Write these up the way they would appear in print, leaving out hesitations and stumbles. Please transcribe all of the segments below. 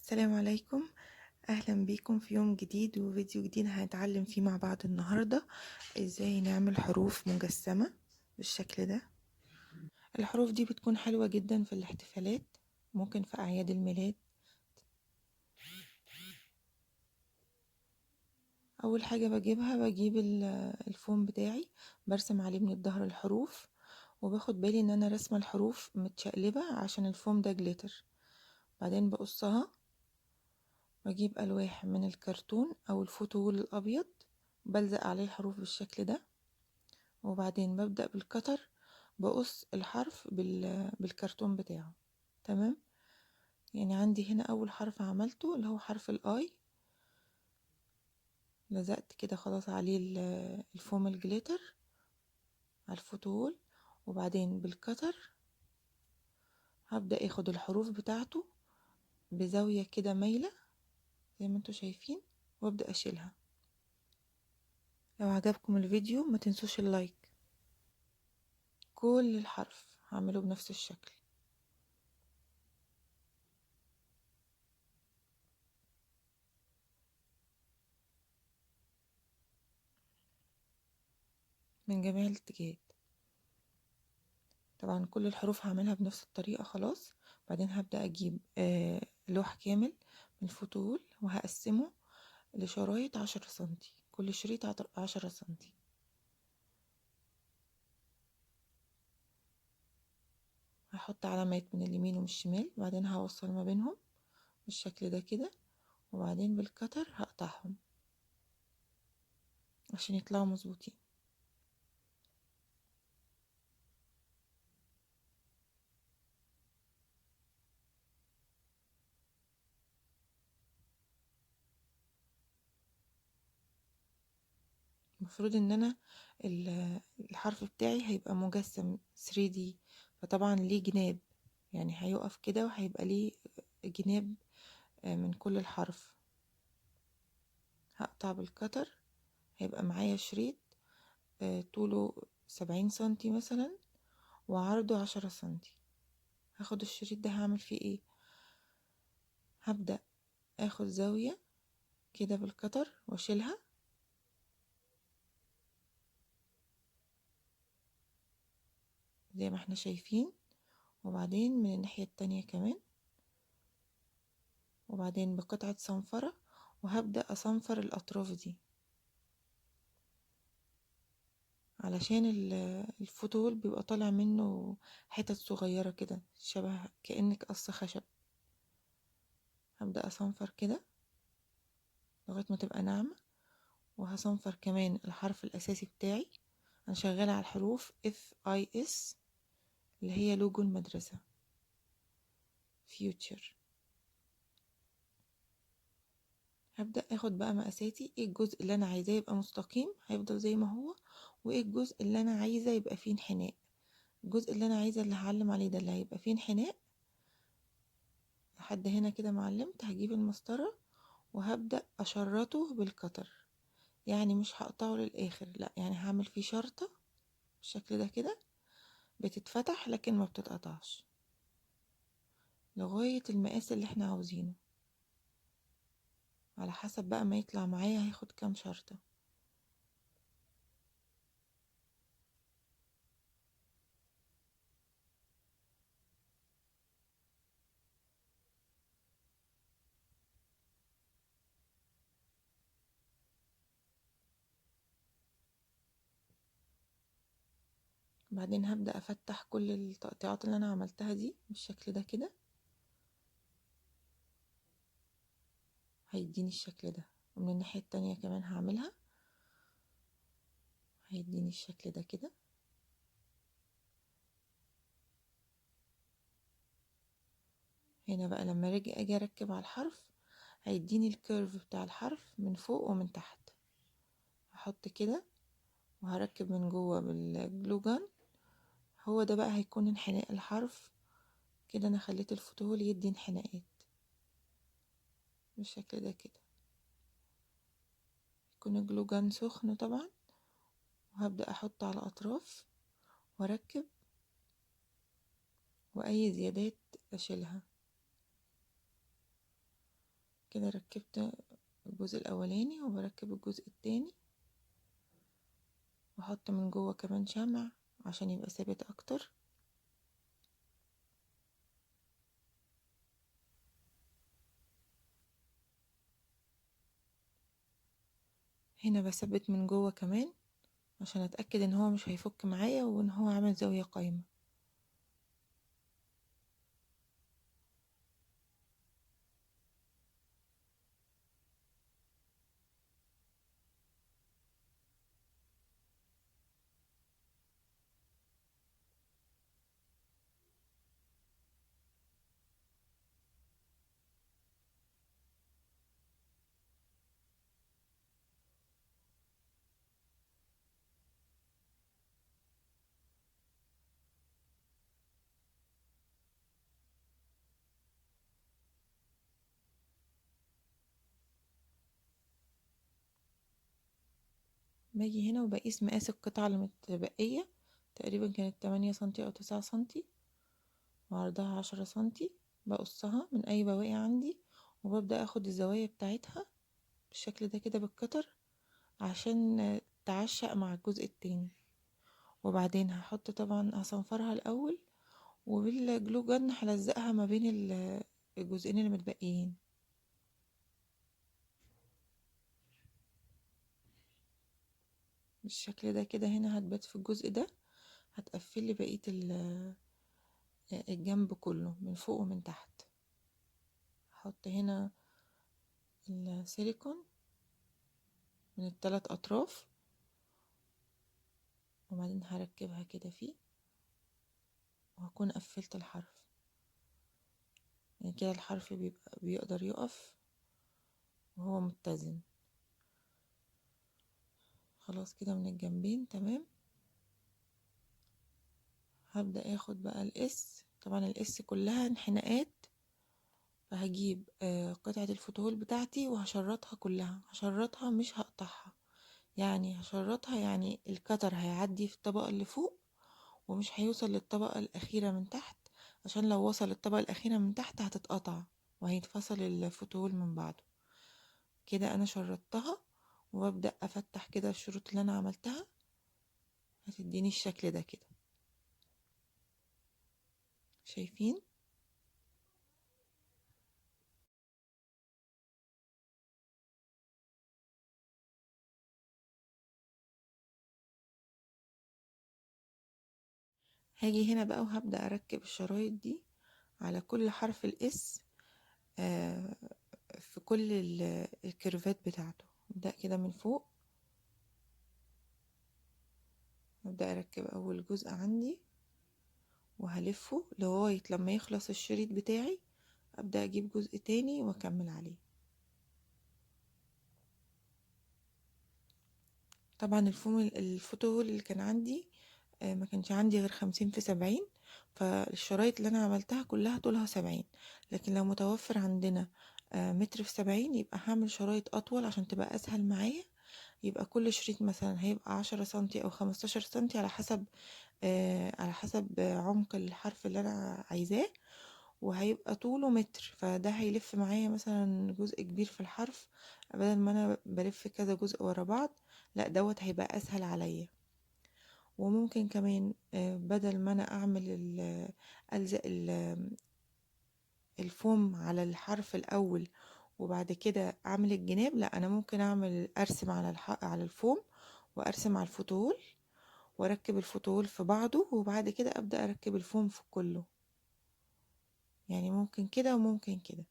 السلام عليكم. اهلا بيكم في يوم جديد وفيديو جديد هنتعلم فيه مع بعض النهاردة ازاي نعمل حروف مجسمة بالشكل ده. الحروف دي بتكون حلوة جدا في الاحتفالات، ممكن في اعياد الميلاد. اول حاجة بجيب الفوم بتاعي، برسم عليه من الظهر الحروف، وباخد بالي ان انا رسمة الحروف متشقلبة عشان الفوم ده جليتر. بعدين بقصها، بجيب ألواح من الكرتون أو الفوتوول الأبيض، بلزق عليه الحروف بالشكل ده، وبعدين ببدأ بالكتر بقص الحرف بالكرتون بتاعه. تمام، يعني عندي هنا أول حرف عملته اللي هو حرف الآي، لزقت كده خلاص عليه الفوم الجليتر على الفوتوول، وبعدين بالكتر هبدأ اخد الحروف بتاعته بزاوية كده مايلة زي ما انتوا شايفين، وابدأ اشيلها. لو عجبكم الفيديو ما تنسوش اللايك. كل الحرف هعمله بنفس الشكل. من جميع الاتجاهات. طبعا كل الحروف هعملها بنفس الطريقة خلاص. بعدين هبدأ اجيب لوح كامل من الفوتول، وهقسمه لشرايط 10 سنتي، كل شريط 10 سنتي. هحط علامات من اليمين ومن الشمال، بعدين هوصل ما بينهم بالشكل ده كده، وبعدين بالكتر هقطعهم عشان يطلعوا مظبوطين. المفروض ان انا الحرف بتاعي هيبقى مجسم 3D، فطبعا ليه جناب، يعني هيقف كده وهيبقى ليه جناب من كل الحرف. هقطع بالكتر، هيبقى معايا شريط طوله 70 سنتي مثلا، وعرضه 10 سنتي. هاخد الشريط ده هعمل فيه ايه؟ هبدأ اخد زاوية كده بالكتر واشيلها، زي ما احنا شايفين، وبعدين من الناحية التانية كمان، وبعدين بقطعة صنفرة، وهبدأ أصنفر الأطراف دي علشان الفوتول بيبقى طالع منه حتت صغيرة كده شبه كأنك قص خشب. هبدأ أصنفر كده لغاية ما تبقى ناعمة، وهصنفر كمان الحرف الأساسي بتاعي. أنا شغالة على الحروف FIS اللي هي لوجو المدرسة فيوتشر. هبدأ اخد بقى مقاساتي، ايه الجزء اللي انا عايزاه يبقى مستقيم هيفضل زي ما هو، وايه الجزء اللي انا عايزة يبقى فيه انحناء. الجزء اللي انا عايزة اللي هعلم عليه ده اللي هيبقى فيه انحناء لحد هنا كده معلمت، هجيب المسطرة وهبدأ اشرطه بالقطر. يعني مش هقطعه للاخر، لا، يعني هعمل فيه شرطة بالشكل ده كده، بتتفتح لكن ما بتتقطعش، لغاية المقاس اللي احنا عاوزينه، على حسب بقى ما يطلع معايا هياخد كام شرطة. بعدين هبدأ افتح كل التقطيعات اللي انا عملتها دي بالشكل ده كده، هيديني الشكل ده. ومن الناحية التانية كمان هعملها، هيديني الشكل ده كده. هنا بقى لما اجي اركب على الحرف، هيديني الكيرف بتاع الحرف من فوق ومن تحت. هحط كده وهركب من جوه بالجلوجان، هو ده بقى هيكون انحناء الحرف. كده انا خليت الفوتول يدي انحناءات بالشكل ده كده. يكون الجلوجان سخن طبعا، وهبدأ احط على الاطراف واركب، واي زيادات اشيلها. كده ركبت الجزء الاولاني وبركب الجزء التاني، واحط من جوه كمان شمع عشان يبقى ثابت اكتر. هنا بثبت من جوه كمان عشان اتاكد ان هو مش هيفك معايا وان هو عامل زاويه قايمه. باجي هنا وبقيس مقاس القطعه اللي متبقيه، تقريبا كانت 8 سنتي او 9 سنتي، وعرضها 10 سنتي. بقصها من اي بواقي عندي، وببدأ اخد الزوايا بتاعتها بالشكل ده كده بالقطر عشان تعشق مع الجزء التاني. وبعدين هحط طبعا هصنفرها الاول، وبالجلو جن هلزقها ما بين الجزئين اللي متبقيين بالشكل ده كده. هنا هتبات في الجزء ده، هتقفل لي بقية الجنب كله من فوق ومن تحت. هحط هنا السيليكون من الثلاث اطراف، وبعدين هركبها كده فيه، وهكون قفلت الحرف. يعني كده الحرف بيقدر يقف وهو متزن. خلاص كده من الجنبين تمام. هبدأ اخد بقى الاس، طبعا الاس كلها انحناءات، فهجيب قطعة الفتول بتاعتي وهشرطها كلها. هشرطها مش هقطعها، يعني هشرطها، يعني الكتر هيعدي في الطبقة اللي فوق ومش هيوصل للطبقة الأخيرة من تحت، عشان لو وصل للطبقة الأخيرة من تحت هتتقطع وهيتفصل الفتول من بعضه. كده أنا شرطتها، وابدأ أفتح كده الشروط اللي أنا عملتها، هتديني الشكل ده كده. شايفين؟ هاجي هنا بقى وهبدأ أركب الشرايط دي على كل حرف الاس في كل الكيرفات بتاعته. ابدأ كده من فوق، ابدأ اركب اول جزء عندي وهلفه لغاية لما يخلص الشريط بتاعي. ابدأ اجيب جزء تاني واكمل عليه. طبعا الفوتول اللي كان عندي ما كانش عندي غير 50 في 70، فالشرايط اللي انا عملتها كلها طولها 70. لكن لو متوفر عندنا متر في 70 يبقى هعمل شرايط اطول عشان تبقى اسهل معايا. يبقى كل شريط مثلا هيبقى 10 سنتي او 15 سنتي، على حسب عمق الحرف اللي انا عايزاه، وهيبقى طوله متر، فده هيلف معايا مثلا جزء كبير في الحرف، بدل ما انا بلف كذا جزء ورا بعض. لا دوت هيبقى اسهل عليا. وممكن كمان بدل ما انا اعمل الزق الفوم على الحرف الاول وبعد كده اعمل الجناب، لا انا ممكن ارسم على الفوم، وارسم على الفوتول، واركب الفوتول في بعضه، وبعد كده ابدا اركب الفوم في كله. يعني ممكن كده وممكن كده.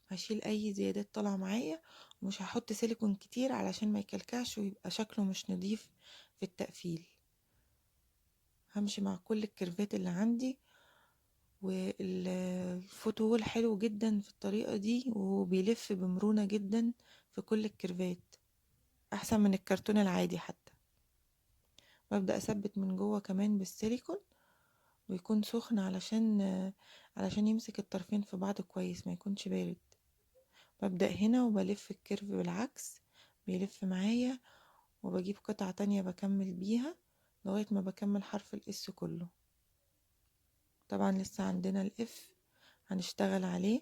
هشيل اي زيادات طالعه معايا، ومش هحط سيليكون كتير علشان ما يكلكعش ويبقى شكله مش نظيف في التقفيل. همشي مع كل الكيرفات اللي عندي. والفوتول حلو جدا في الطريقه دي، وبيلف بمرونه جدا في كل الكيرفات، احسن من الكرتون العادي حتى. ببدأ اثبت من جوه كمان بالسيليكون، ويكون سخن علشان يمسك الطرفين في بعض كويس، ما يكونش بارد. ببدأ هنا وبلف الكيرف بالعكس، بيلف معايا، وبجيب قطعة تانية بكمل بيها لغاية ما بكمل حرف الاس كله. طبعا لسه عندنا الاف، هنشتغل عليه.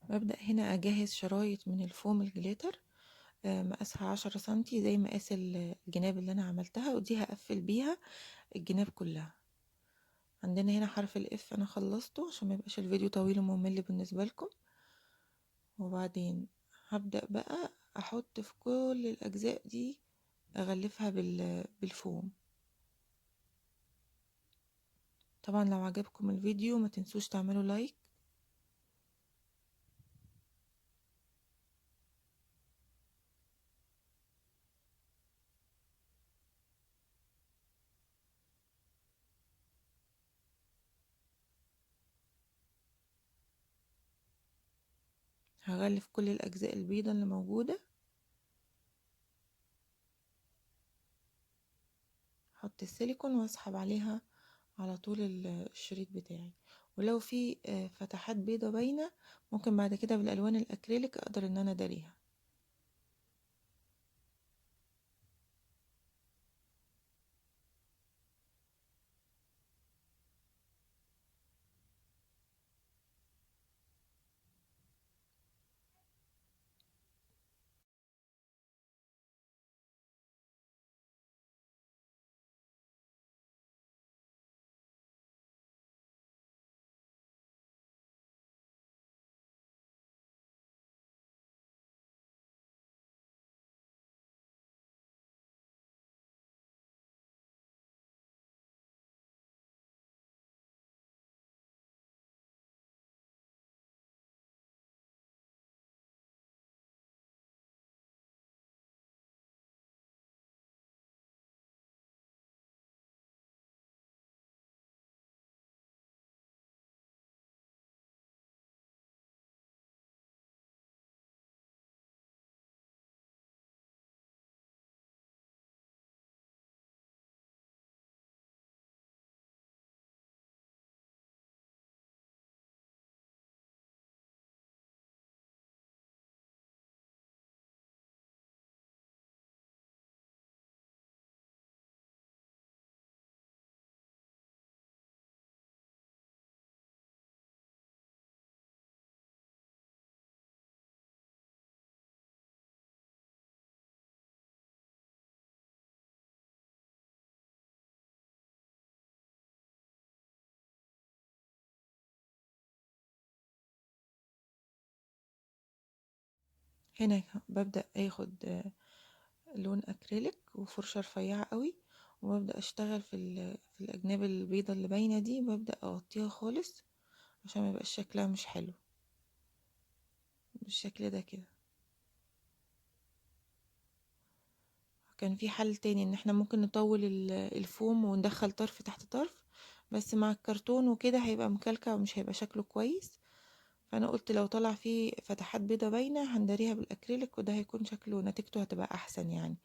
ببدأ هنا أجهز شرايط من الفوم الجليتر، مقاسها 10 سنتي زي مقاس الجناب اللي أنا عملتها، ودي هقفل بيها الجناب كلها. عندنا هنا حرف الاف أنا خلصته عشان ميبقاش الفيديو طويل وممل بالنسبة لكم. وبعدين هبدأ بقى أحط في كل الأجزاء دي، أغلفها بالفوم. طبعا لو عجبكم الفيديو ما تنسوش تعملوا لايك. هغلف كل الأجزاء البيضة اللي موجودة، احط السيليكون واسحب عليها على طول الشريط بتاعي. ولو في فتحات بيضة باينة ممكن بعد كده بالألوان الأكريليك أقدر إن أنا أداريها. هنا ببدأ اخد لون أكريليك وفرشة رفيعة قوي، وببدأ اشتغل في الأجناب البيضة اللي باينة دي، ببدأ أغطيها خالص عشان ميبقاش شكلها مش حلو بالشكل ده كده. كان في حل تاني ان احنا ممكن نطول الفوم وندخل طرف تحت طرف، بس مع الكرتون وكده هيبقى مكلكع ومش هيبقى شكله كويس. فانا قلت لو طلع فيه فتحات بيضة باينة هنداريها بالاكريليك، وده هيكون شكله نتيجته هتبقى احسن يعني،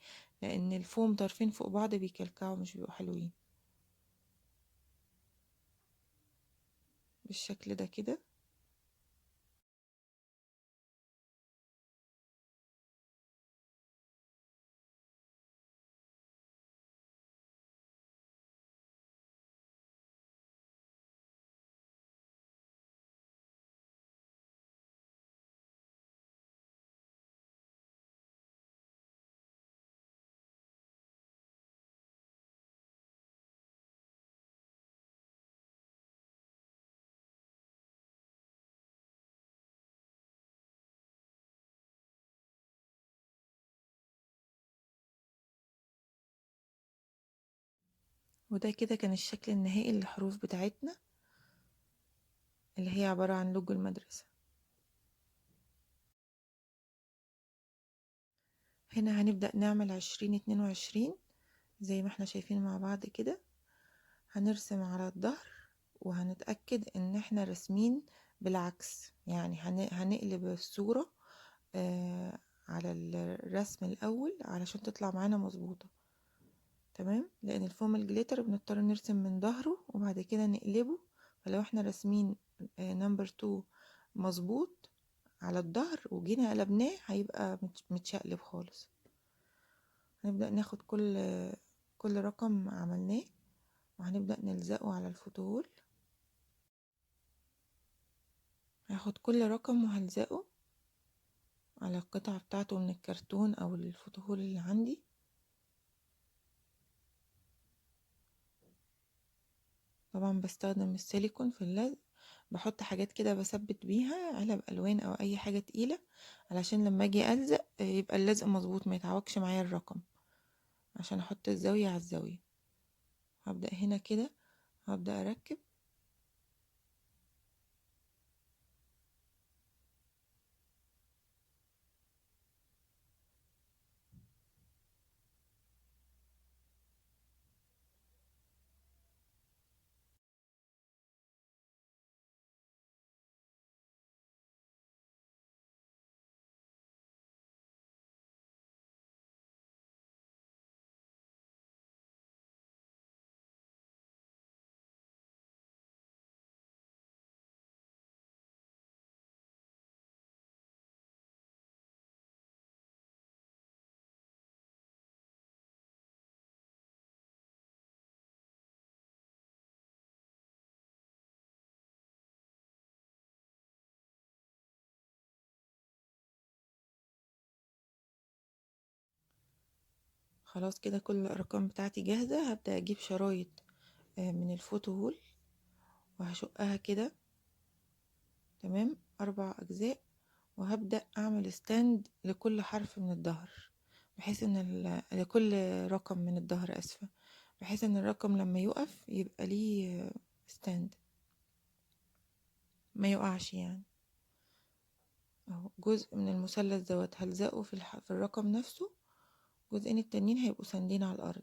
لان الفوم طرفين فوق بعض بيكلكعوا مش بيبقوا حلوين بالشكل ده كده. وده كده كان الشكل النهائي للحروف بتاعتنا اللي هي عبارة عن لوجو المدرسة. هنا هنبدأ نعمل 2022 زي ما احنا شايفين مع بعض كده. هنرسم على الظهر وهنتأكد ان احنا رسمين بالعكس، يعني هنقلب الصورة على الرسم الأول علشان تطلع معانا مظبوطة. تمام، لأن الفوم الجليتر بنضطر نرسم من ظهره وبعد كده نقلبه، فلو احنا راسمين نمبر 2 مظبوط على الظهر وجينا قلبناه هيبقى متشقلب خالص. هنبدأ ناخد كل رقم عملناه وهنبدأ نلزقه على الفوتوول. هاخد كل رقم وهلزقه على القطعة بتاعته من الكرتون او الفوتوول اللي عندي. طبعا بستخدم السيليكون في اللزق، بحط حاجات كده بثبت بيها علب الوان او اي حاجة تقيلة علشان لما اجي الزق يبقى اللزق مظبوط ما يتعوجش معايا الرقم، عشان احط الزاوية على الزاوية. هبدأ هنا كده، هبدأ اركب. خلاص كده كل الارقام بتاعتي جاهزة. هبدأ اجيب شرايط من الفوتوول وهشقها كده، تمام، 4 اجزاء، وهبدأ اعمل ستاند لكل حرف من الظهر، بحيث ان لكل رقم من الظهر، اسفة، بحيث ان الرقم لما يقف يبقى ليه ستاند ما يقعش يعني. اهو جزء من المثلث دوت هلزقه في الرقم نفسه، جزئين التانيين هيبقوا ساندين على الارض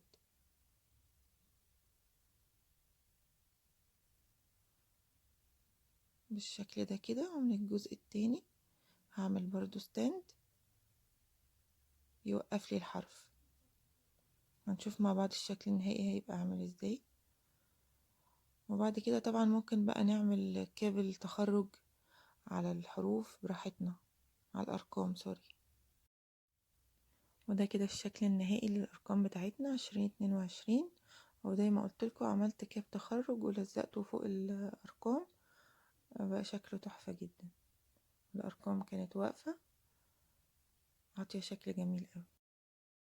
بالشكل ده كده. ومن الجزء التاني هعمل برضو ستاند يوقف لي الحرف. هنشوف مع بعض الشكل النهائي هيبقى عامل ازاي. وبعد كده طبعا ممكن بقى نعمل كابل تخرج على الحروف براحتنا، على الارقام سوري. وده كده الشكل النهائي للارقام بتاعتنا 2022. وزي ما قلت لكم عملت كاب تخرج ولزقته فوق الارقام، بقى شكله تحفة جدا. الارقام كانت واقفة عطيه شكل جميل قوي.